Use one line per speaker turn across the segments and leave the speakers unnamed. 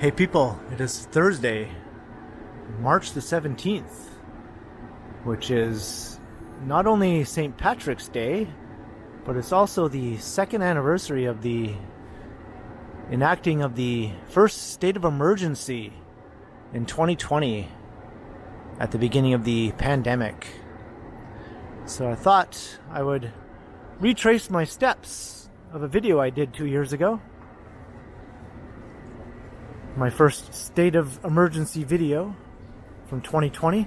Hey people, it is Thursday, March the 17th, which is not only St. Patrick's Day, but it's also the second anniversary of the enacting of the first state of emergency in 2020 at the beginning of the pandemic. So I thought I would retrace my steps of a video I did 2 years ago. My first state of emergency video from 2020,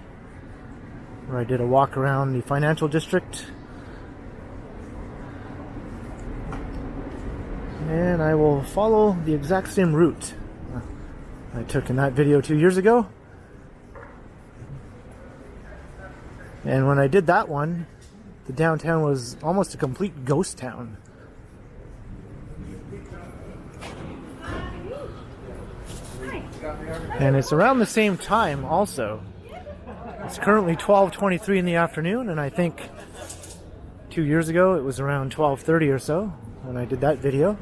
where I did a walk around the financial district. And I will follow the exact same route I took in that video 2 years ago. And when I did that one, the downtown was almost a complete ghost town. And it's around the same time also. It's currently 12:23 in the afternoon, and I think 2 years ago it was around 12:30 or so when I did that video.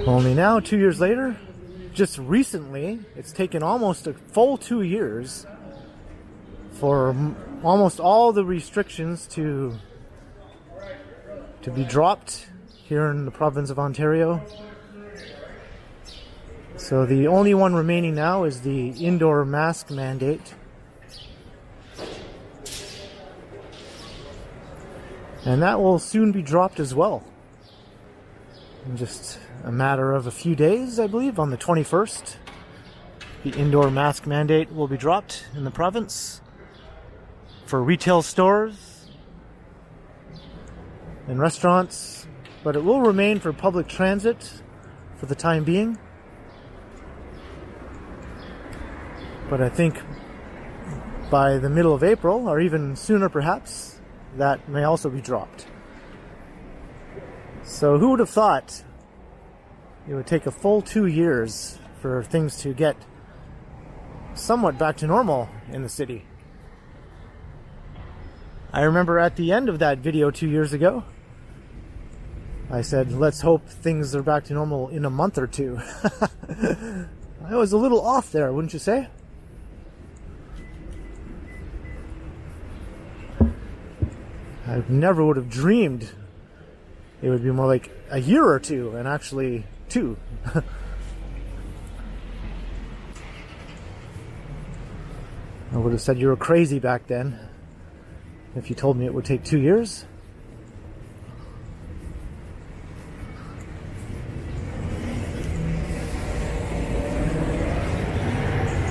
Only now, 2 years later, just recently, it's taken almost a full 2 years for almost all the restrictions to be dropped here in the province of Ontario. So the only one remaining now is the indoor mask mandate. And that will soon be dropped as well. In just a matter of a few days, I believe, on the 21st, the indoor mask mandate will be dropped in the province for retail stores and restaurants, but it will remain for public transit for the time being. But I think by the middle of April, or even sooner perhaps, that may also be dropped. So who would have thought it would take a full 2 years for things to get somewhat back to normal in the city? I remember at the end of that video 2 years ago, I said, let's hope things are back to normal in a month or two. I was a little off there, wouldn't you say? I never would have dreamed it would be more like a year or two, and actually 2. I would have said you were crazy back then if you told me it would take 2 years.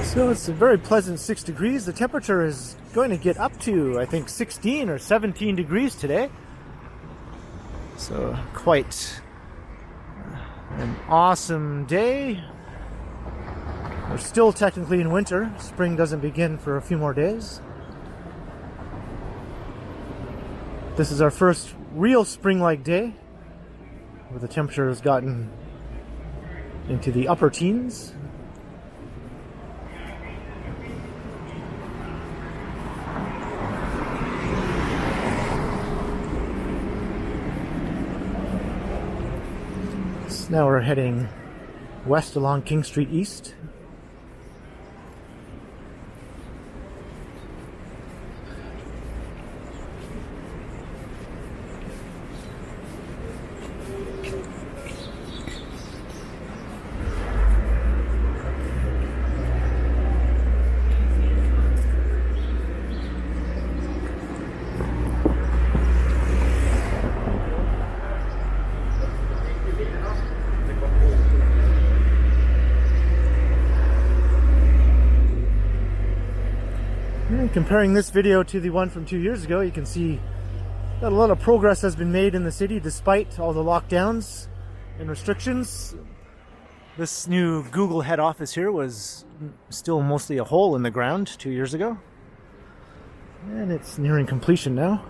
So it's a very pleasant 6 degrees. The temperature is going to get up to, I think, 16 or 17 degrees today. So quite an awesome day. We're still technically in winter. Spring doesn't begin for a few more days. This is our first real spring-like day, where the temperature has gotten into the upper teens. So now we're heading west along King Street East. Comparing this video to the one from 2 years ago, you can see that a lot of progress has been made in the city despite all the lockdowns and restrictions. This new Google head office here was still mostly a hole in the ground 2 years ago, and it's nearing completion now.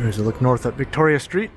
There's a look north at Victoria Street.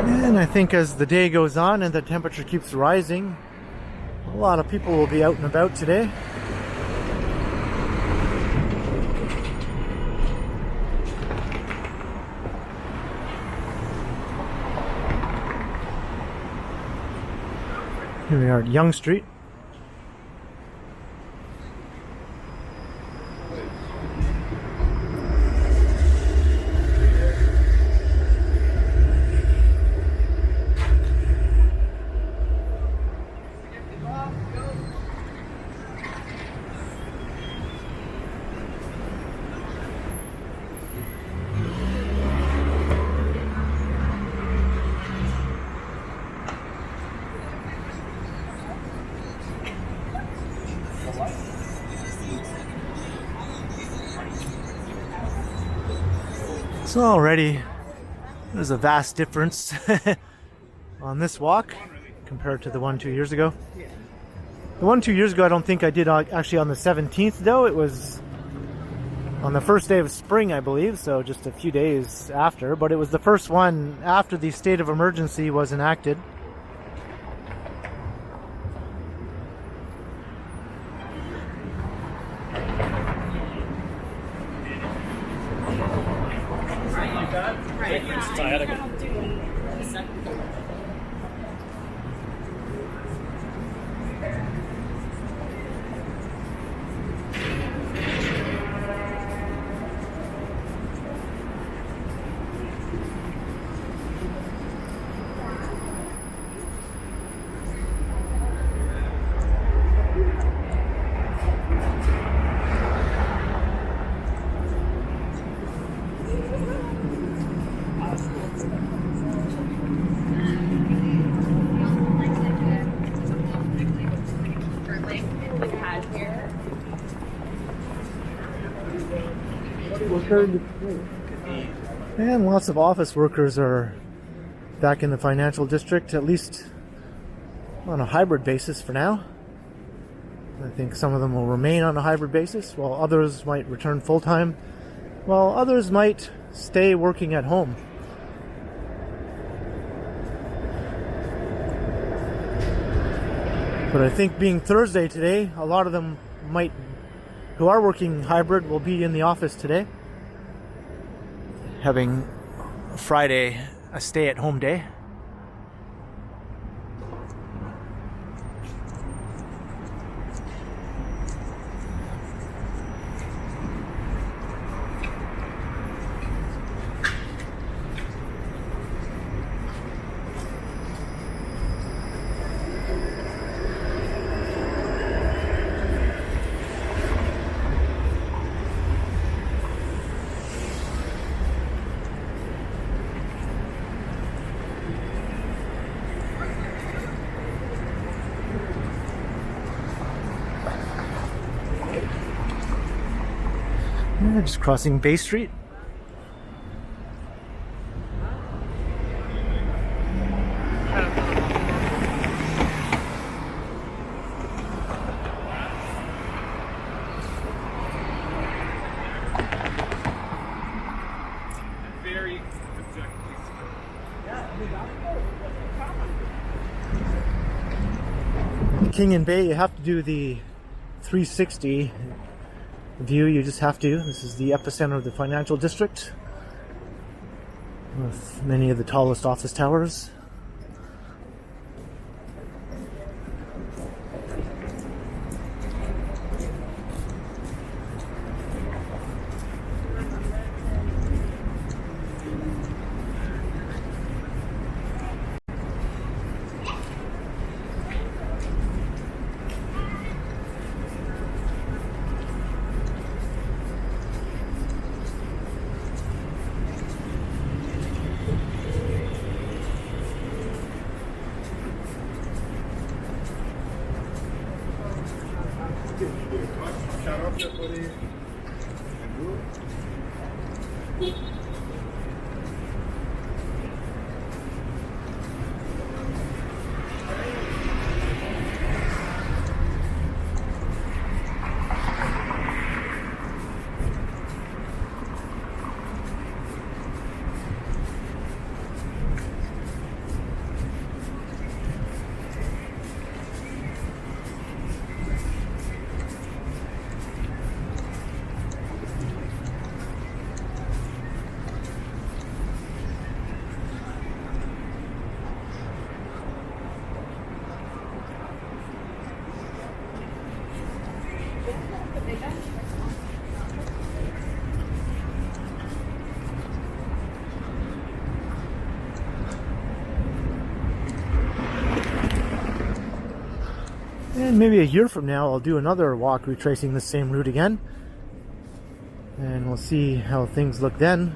And I think as the day goes on and the temperature keeps rising, a lot of people will be out and about today. Here we are at Yonge Street. So already there's a vast difference on this walk compared to the one 2 years ago. The one 2 years ago I don't think I did actually on the 17th though. It was on the first day of spring I believe, so just a few days after, but it was the first one after the state of emergency was enacted. And lots of office workers are back in the financial district, at least on a hybrid basis for now. I think some of them will remain on a hybrid basis, while others might return full-time, while others might stay working at home. But I think being Thursday today, a lot of them who are working hybrid will be in the office today, having Friday a stay-at-home day. Just crossing Bay Street. King and Bay, you have to do the 360 view. You just have to. This is the epicenter of the financial district with many of the tallest office towers. And maybe a year from now, I'll do another walk retracing the same route again. And we'll see how things look then,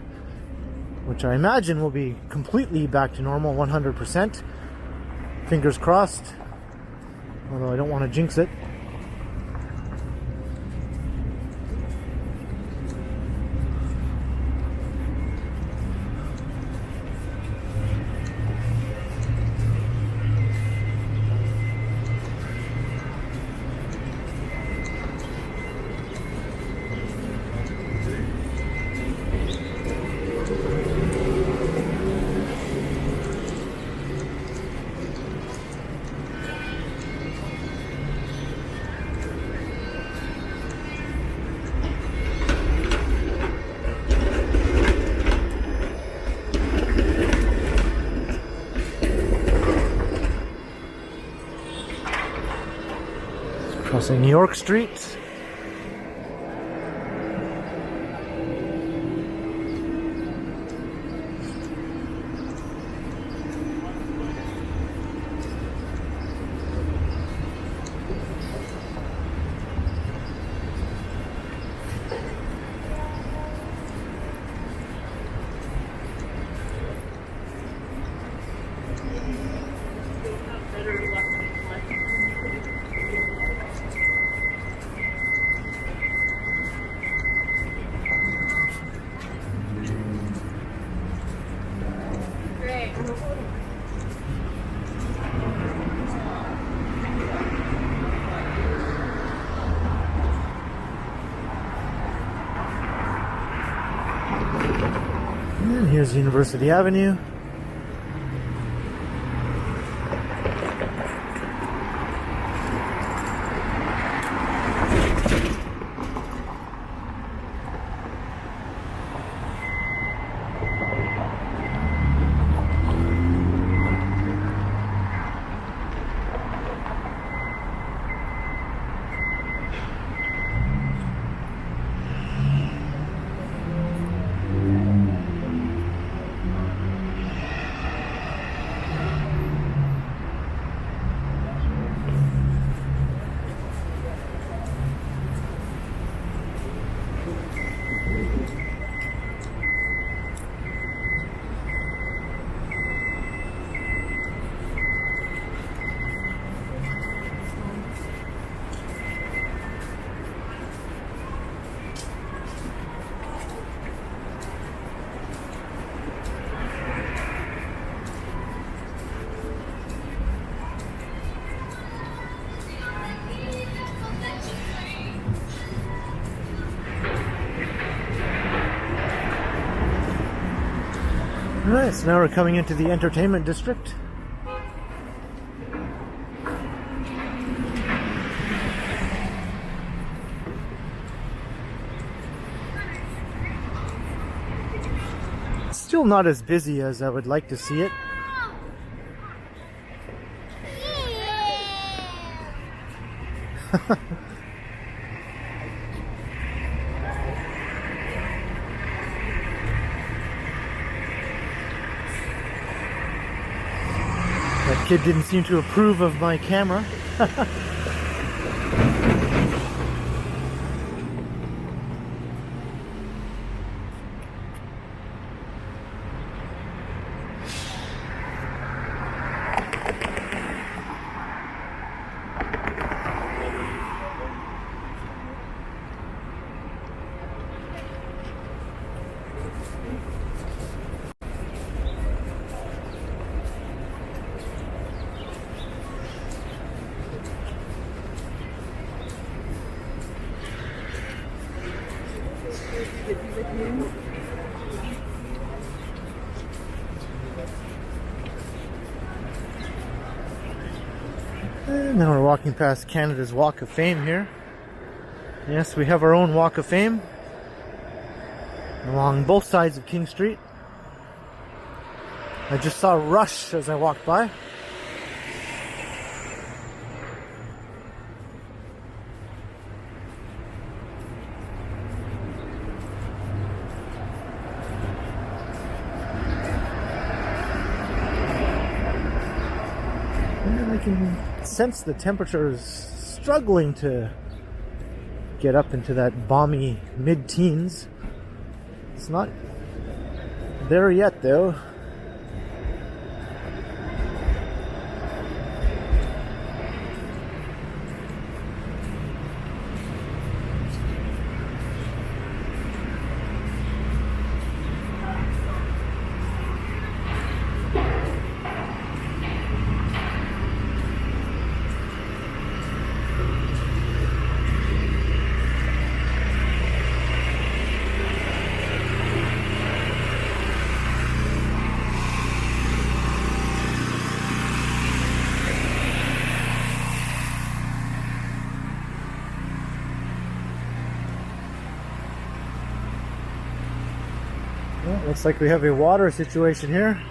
which I imagine will be completely back to normal, 100%. Fingers crossed, although I don't want to jinx it. Crossing York Street. And here's University Avenue. Alright, so now we're coming into the entertainment district. Still not as busy as I would like to see it. That kid didn't seem to approve of my camera. And now we're walking past Canada's Walk of Fame here. Yes, we have our own Walk of Fame along both sides of King Street. I just saw Rush as I walked by. And I can sense the temperature is struggling to get up into that balmy mid-teens. It's not there yet, though. Well, looks like we have a water situation here.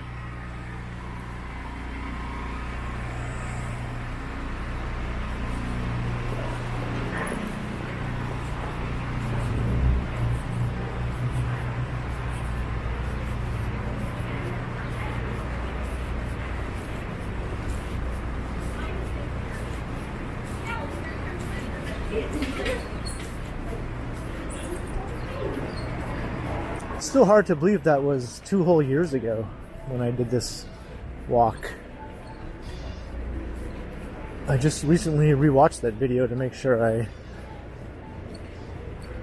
It's still hard to believe that was 2 whole years ago when I did this walk. I just recently rewatched that video to make sure I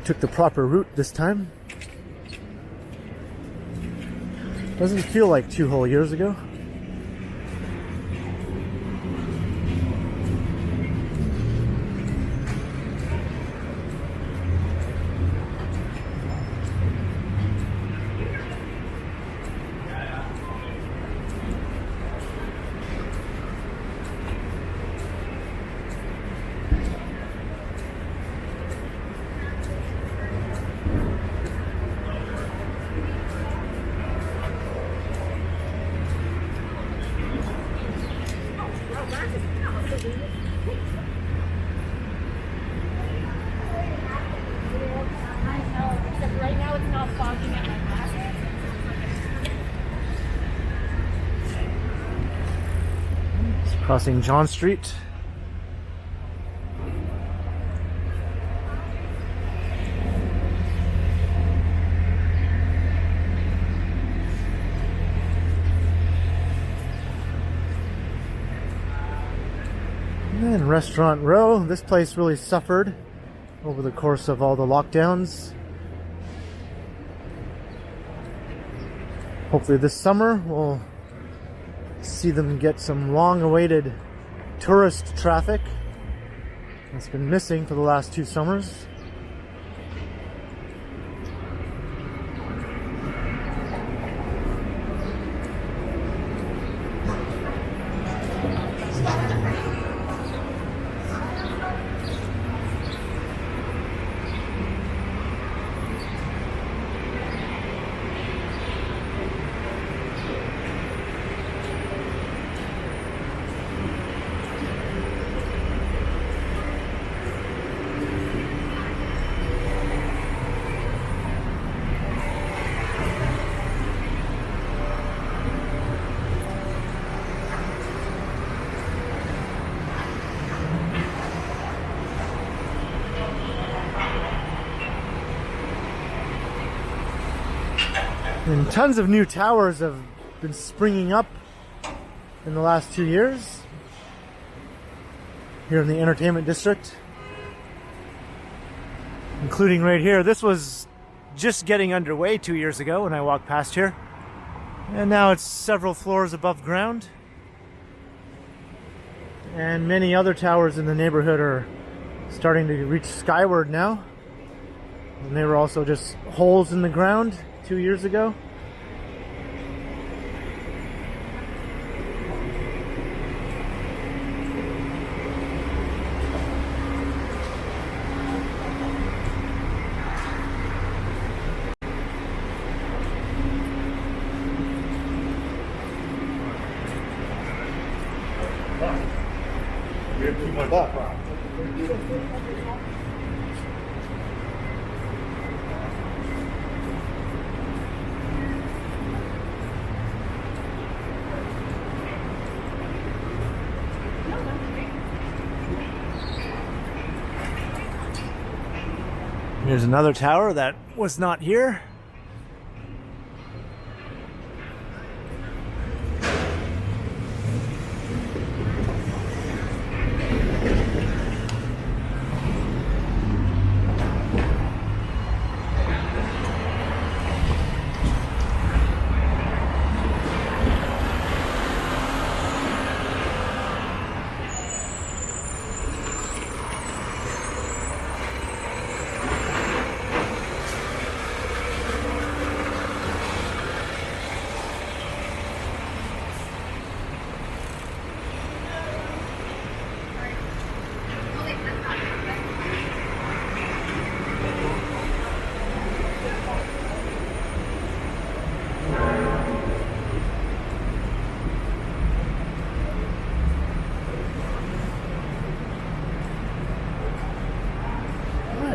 took the proper route this time. Doesn't feel like 2 whole years ago. Crossing John Street. And then Restaurant Row. This place really suffered over the course of all the lockdowns. Hopefully this summer we'll see them get some long-awaited tourist traffic that's been missing for the last 2 summers. And tons of new towers have been springing up in the last 2 years here in the entertainment district, including right here. This was just getting underway 2 years ago when I walked past here, and now it's several floors above ground, and many other towers in the neighborhood are starting to reach skyward now. and they were also just holes in the ground 2 years ago. Here's another tower that was not here.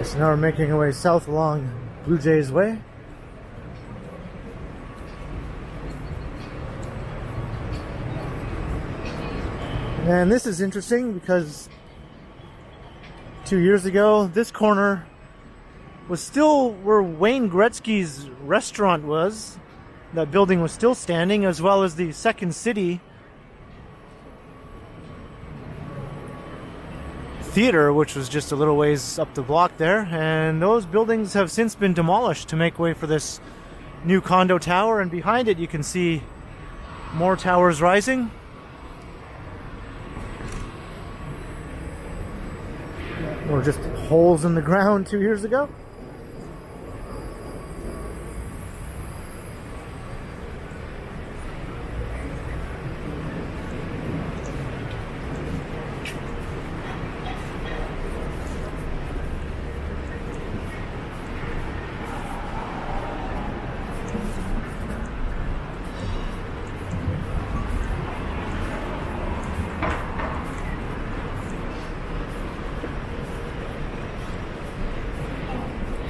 So now we're making our way south along Blue Jays Way. And this is interesting because 2 years ago, this corner was still where Wayne Gretzky's restaurant was. That building was still standing, as well as the Second City Theater, which was just a little ways up the block there, and those buildings have since been demolished to make way for this new condo tower, and behind it you can see more towers rising. Or just holes in the ground 2 years ago.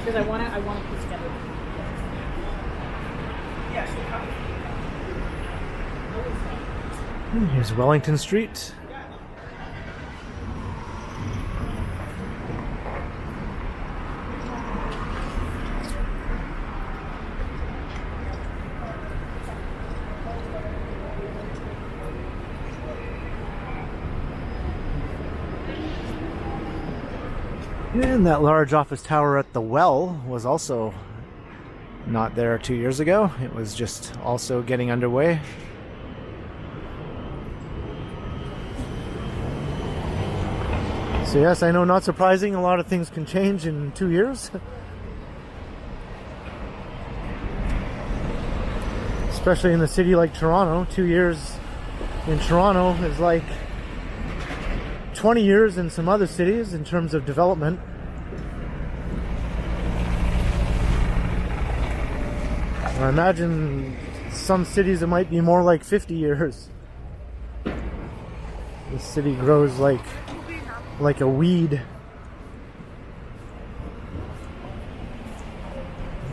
Because I want to put together.
Here's Wellington Street. And that large office tower at the Well was also not there 2 years ago. It was just also getting underway. So yes, I know, not surprising, a lot of things can change in 2 years. Especially in a city like Toronto. 2 years in Toronto is like 20 years in some other cities in terms of development. I imagine some cities it might be more like 50 years. The city grows like a weed.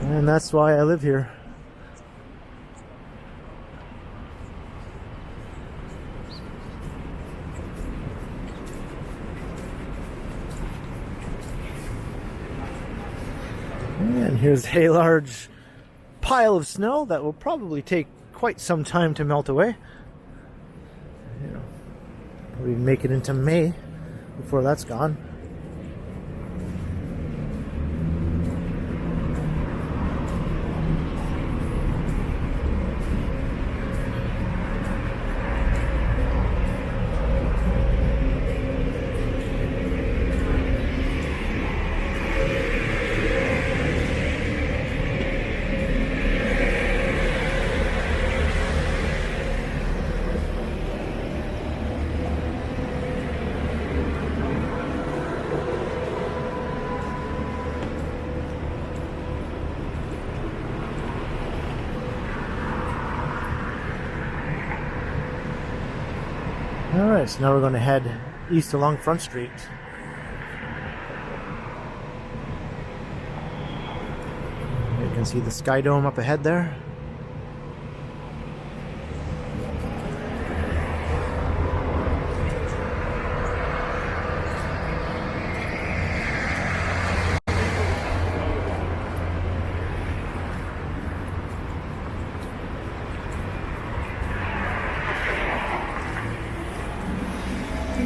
And that's why I live here. And here's a large pile of snow that will probably take quite some time to melt away. You know, probably make it into May before that's gone. Alright, so now we're going to head east along Front Street. You can see the Sky Dome up ahead there.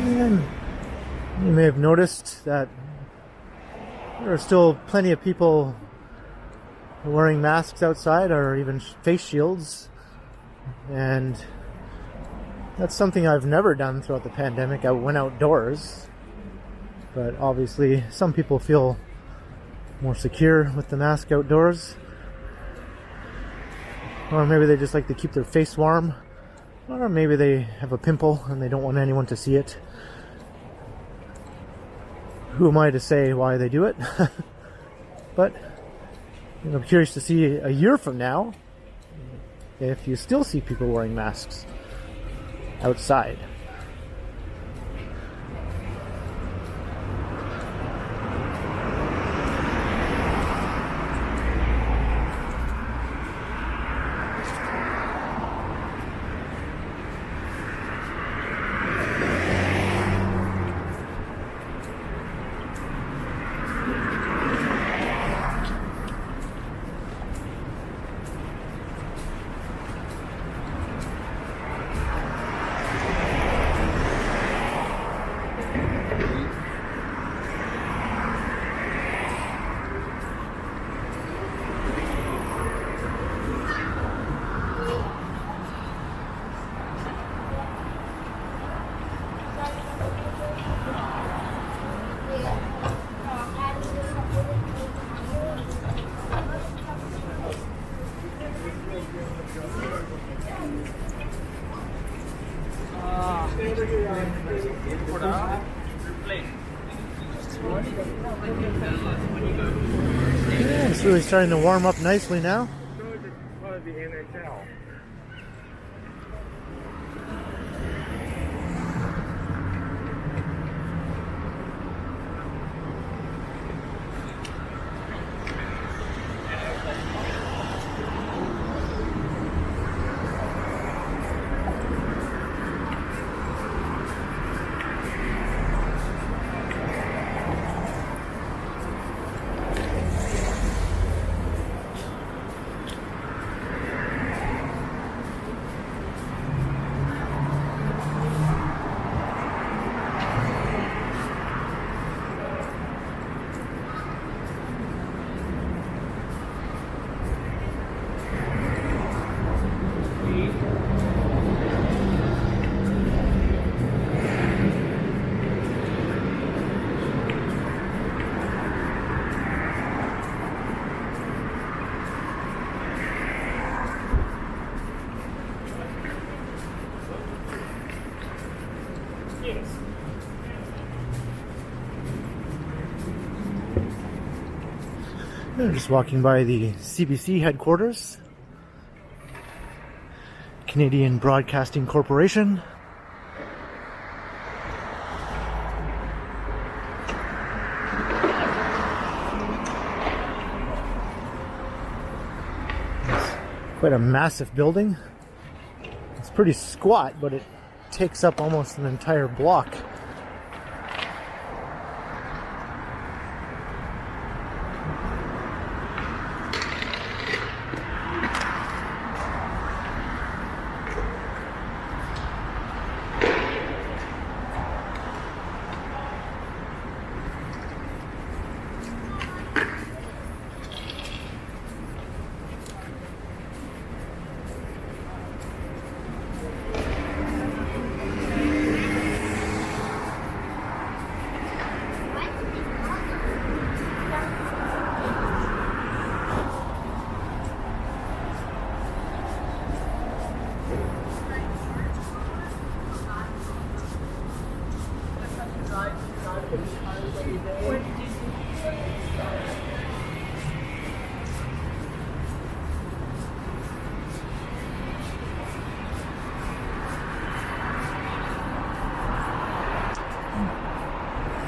And you may have noticed that there are still plenty of people wearing masks outside or even face shields, and that's something I've never done throughout the pandemic. I went outdoors, but obviously some people feel more secure with the mask outdoors, or maybe they just like to keep their face warm, or maybe they have a pimple and they don't want anyone to see it. Who am I to say why they do it? But I'm curious to see a year from now if you still see people wearing masks outside. Yeah, it's really starting to warm up nicely now. I'm just walking by the CBC headquarters, Canadian Broadcasting Corporation. It's quite a massive building. It's pretty squat, but it takes up almost an entire block.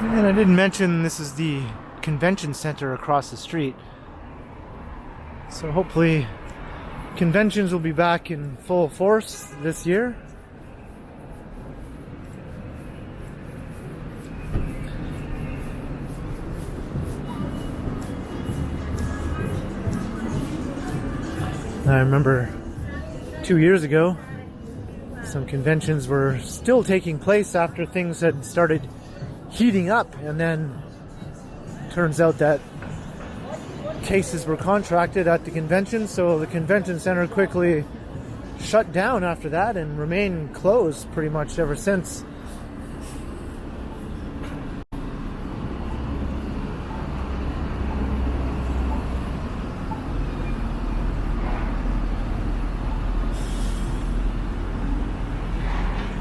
And I didn't mention this is the convention center across the street. So hopefully conventions will be back in full force this year. I remember 2 years ago, some conventions were still taking place after things had started heating up, and then turns out that cases were contracted at the convention, so the convention center quickly shut down after that and remained closed pretty much ever since.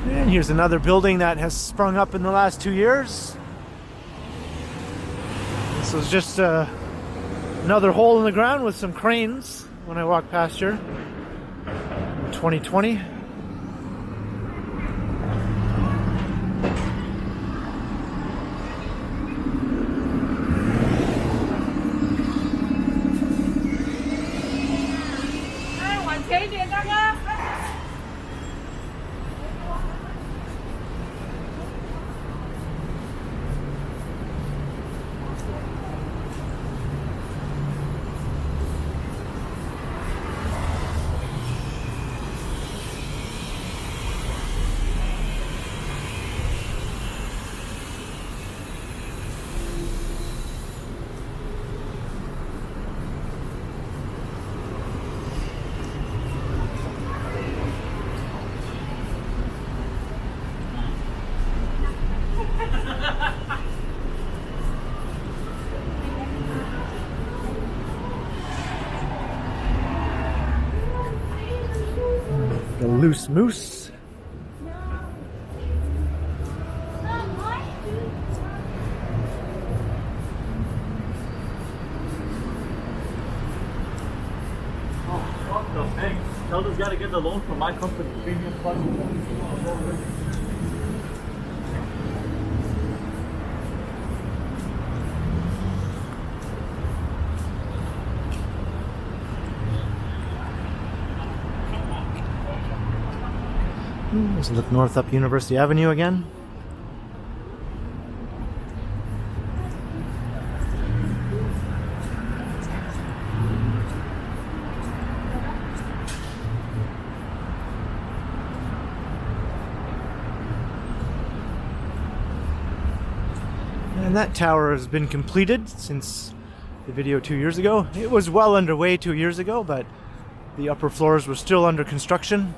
And here's another building that has sprung up in the last 2 years. This was just another hole in the ground with some cranes when I walked past here in 2020. The Loose Moose.
No, thanks. Tell this guy to get the loan from my company. Premium Plus.
Let's look north up University Avenue again. And that tower has been completed since the video 2 years ago. It was well underway 2 years ago, but the upper floors were still under construction.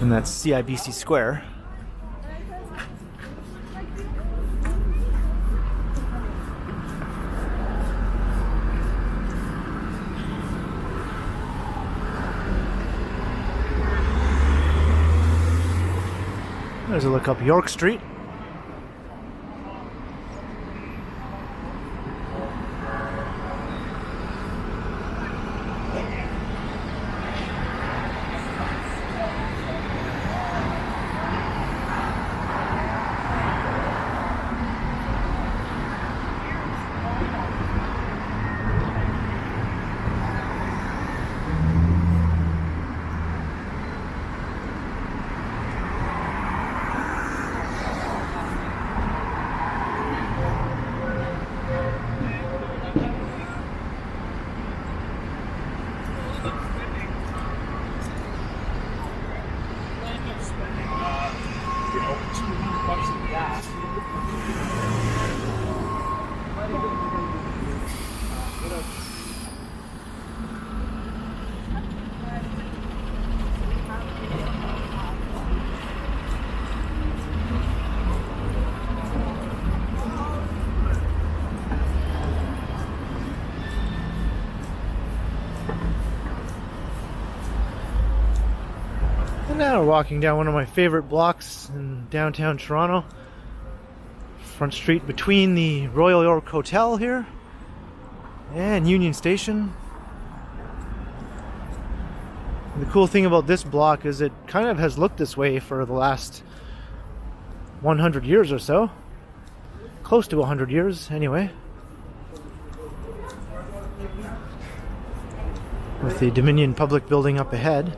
And that's CIBC Square. There's a look up York Street. And now we're walking down one of my favorite blocks in downtown Toronto. Front street between the Royal York Hotel here and Union Station. The cool thing about this block is it kind of has looked this way for the last 100 years or so. Close to 100 years, anyway. With the Dominion Public Building up ahead.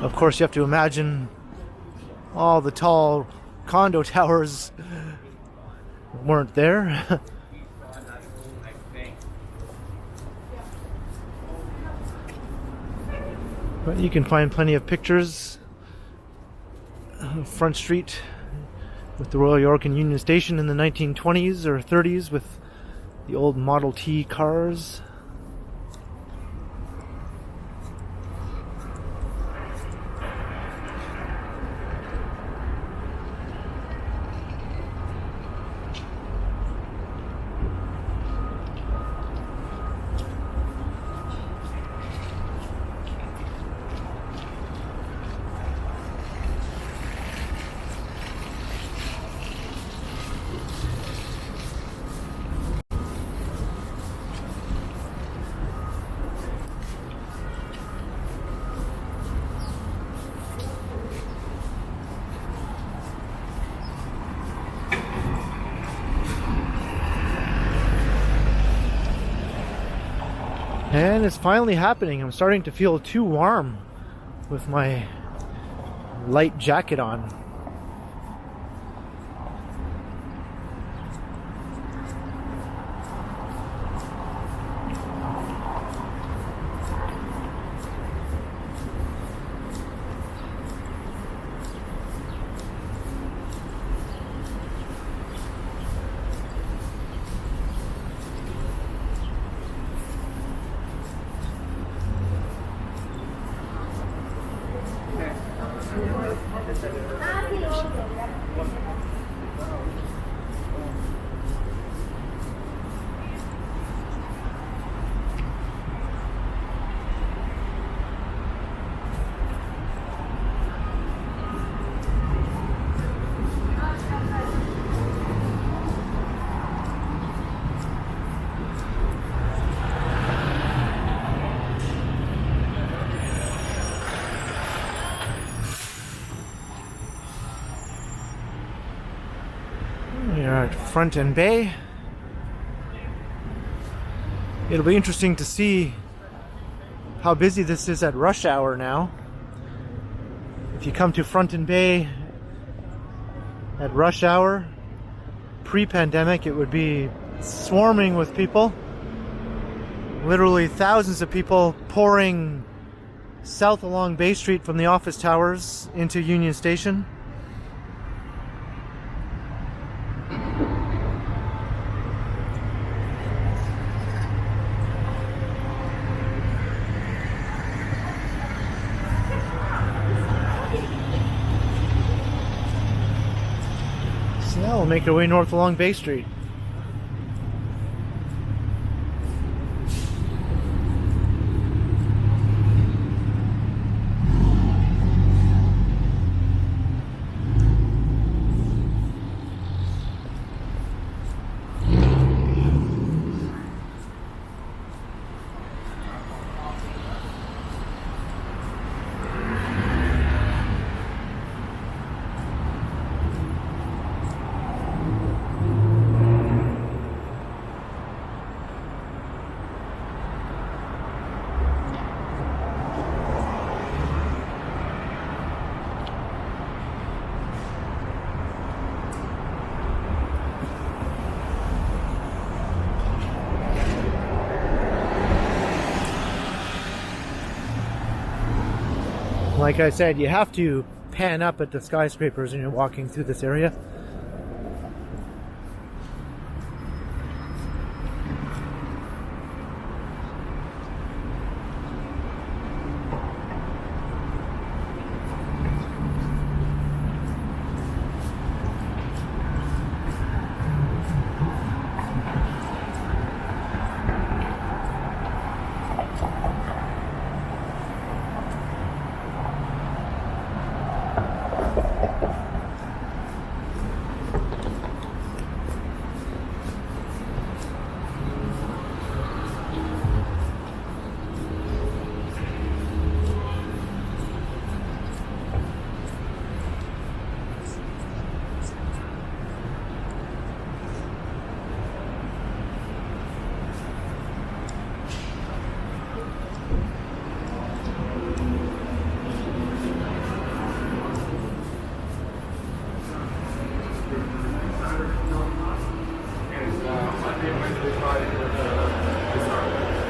Of course, you have to imagine all the tall condo towers weren't there. But you can find plenty of pictures of Front Street with the Royal York and Union Station in the 1920s or 30s with the old Model T cars. And it's finally happening. I'm starting to feel too warm with my light jacket on. We are at Front and Bay. It'll be interesting to see how busy this is at rush hour now. If you come to Front and Bay at rush hour, pre-pandemic, it would be swarming with people. Literally thousands of people pouring south along Bay Street from the office towers into Union Station. So now we'll make our way north along Bay Street. Like I said, you have to pan up at the skyscrapers when you're walking through this area.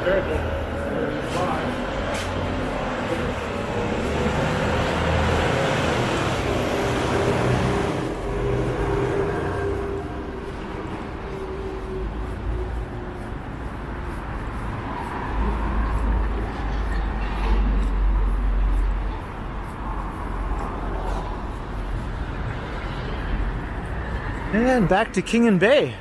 Very good.
And back to King and Bay.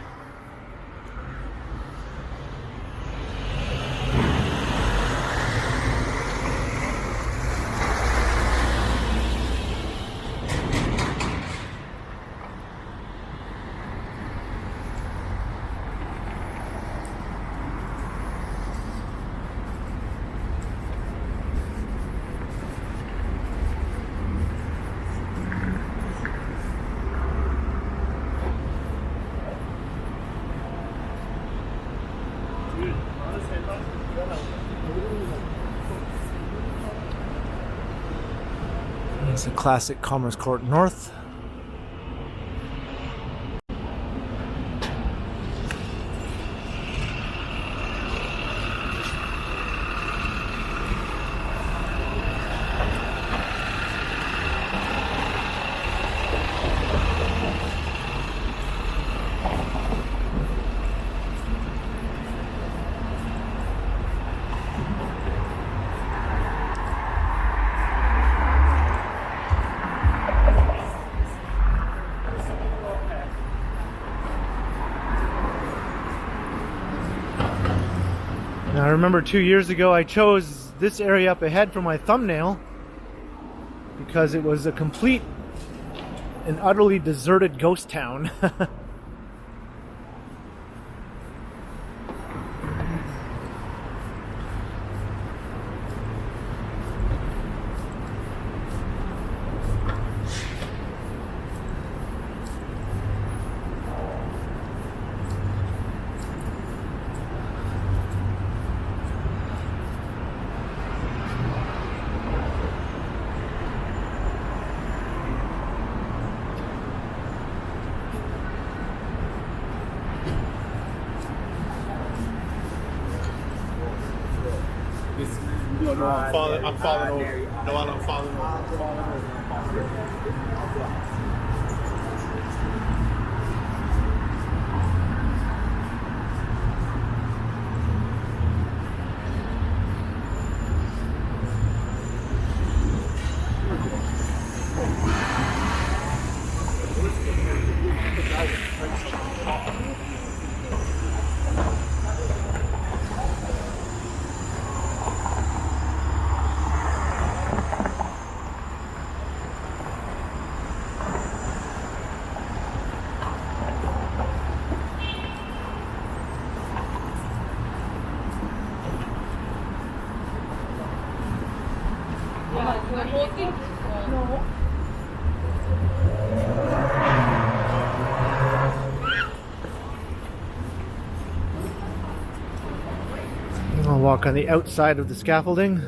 It's a classic Commerce Court North. Now I remember 2 years ago I chose this area up ahead for my thumbnail because it was a complete and utterly deserted ghost town.
No, I'm falling over. No, I'm falling over. I'll walk on the outside of the scaffolding.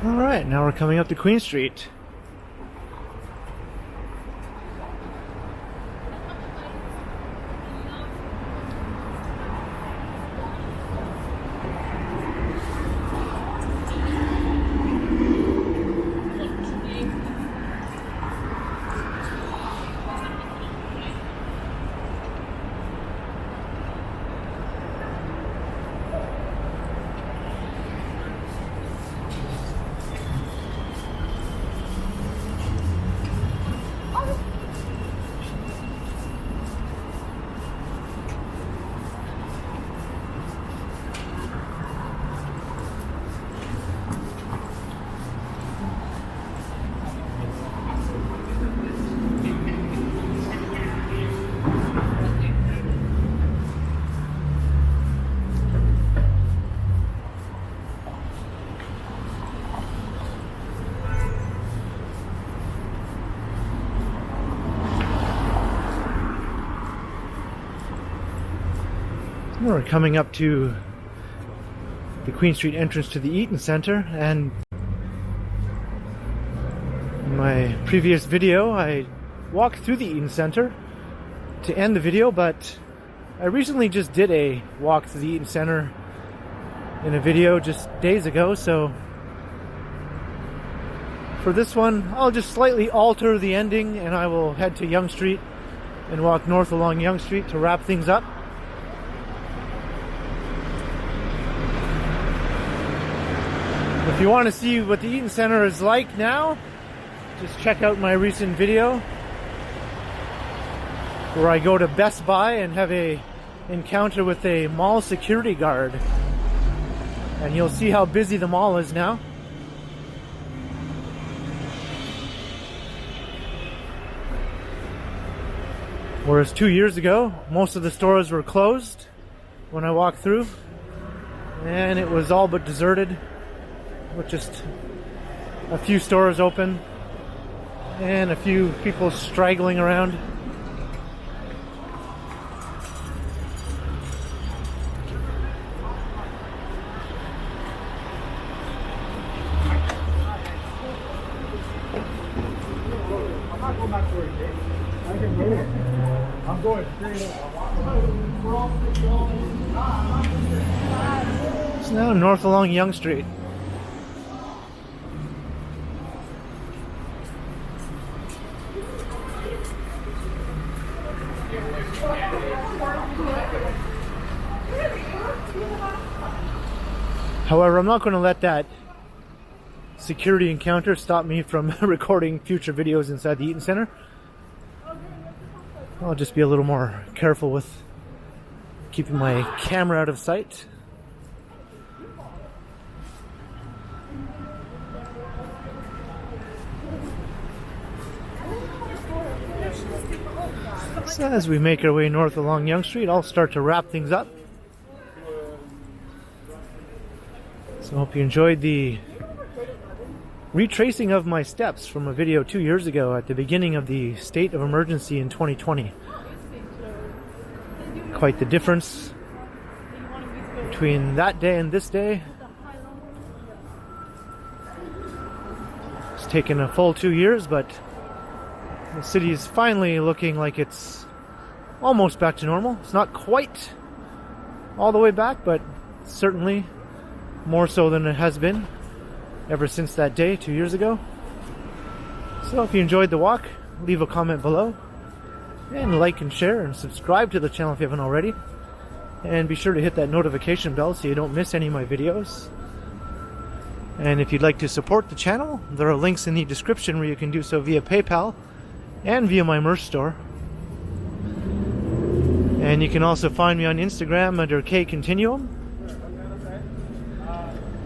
Alright, now we're coming up to Queen Street. We're coming up to the Queen Street entrance to the Eaton Centre, and in my previous video I walked through the Eaton Centre to end the video, but I recently just did a walk through the Eaton Centre in a video just days ago, so for this one I'll just slightly alter the ending and I will head to Yonge Street and walk north along Yonge Street to wrap things up. If you want to see what the Eaton Centre is like now, just check out my recent video where I go to Best Buy and have a encounter with a mall security guard, and you'll see how busy the mall is now. Whereas 2 years ago, most of the stores were closed when I walked through, and it was all but deserted, with just a few stores open and a few people straggling around.
I'm going straight up.
It's now north along Yonge Street. However, I'm not going to let that security encounter stop me from recording future videos inside the Eaton Centre. I'll just be a little more careful with keeping my camera out of sight. So as we make our way north along Yonge Street, I'll start to wrap things up. So I hope you enjoyed the retracing of my steps from a video 2 years ago at the beginning of the state of emergency in 2020. Quite the difference between that day and this day. It's taken a full 2 years, but the city is finally looking like it's almost back to normal. It's not quite all the way back, but certainly more so than it has been ever since that day 2 years ago. So if you enjoyed the walk, leave a comment below, and like and share and subscribe to the channel if you haven't already, and be sure to hit that notification bell so you don't miss any of my videos. And if you'd like to support the channel, there are links in the description where you can do so via PayPal and via my merch store. And you can also find me on Instagram under KContinuum.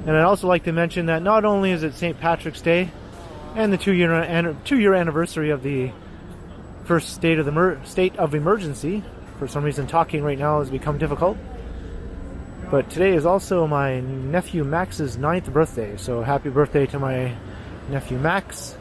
And I'd also like to mention that not only is it St. Patrick's Day and the two-year anniversary of the first state of emergency. For some reason, talking right now has become difficult. But today is also my nephew Max's 9th birthday, so happy birthday to my nephew Max.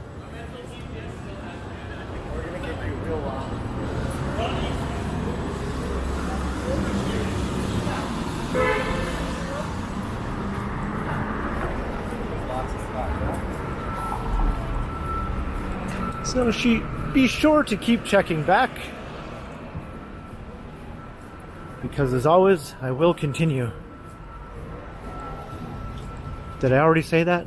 So be sure to keep checking back, because as always, I will continue. Did I already say that?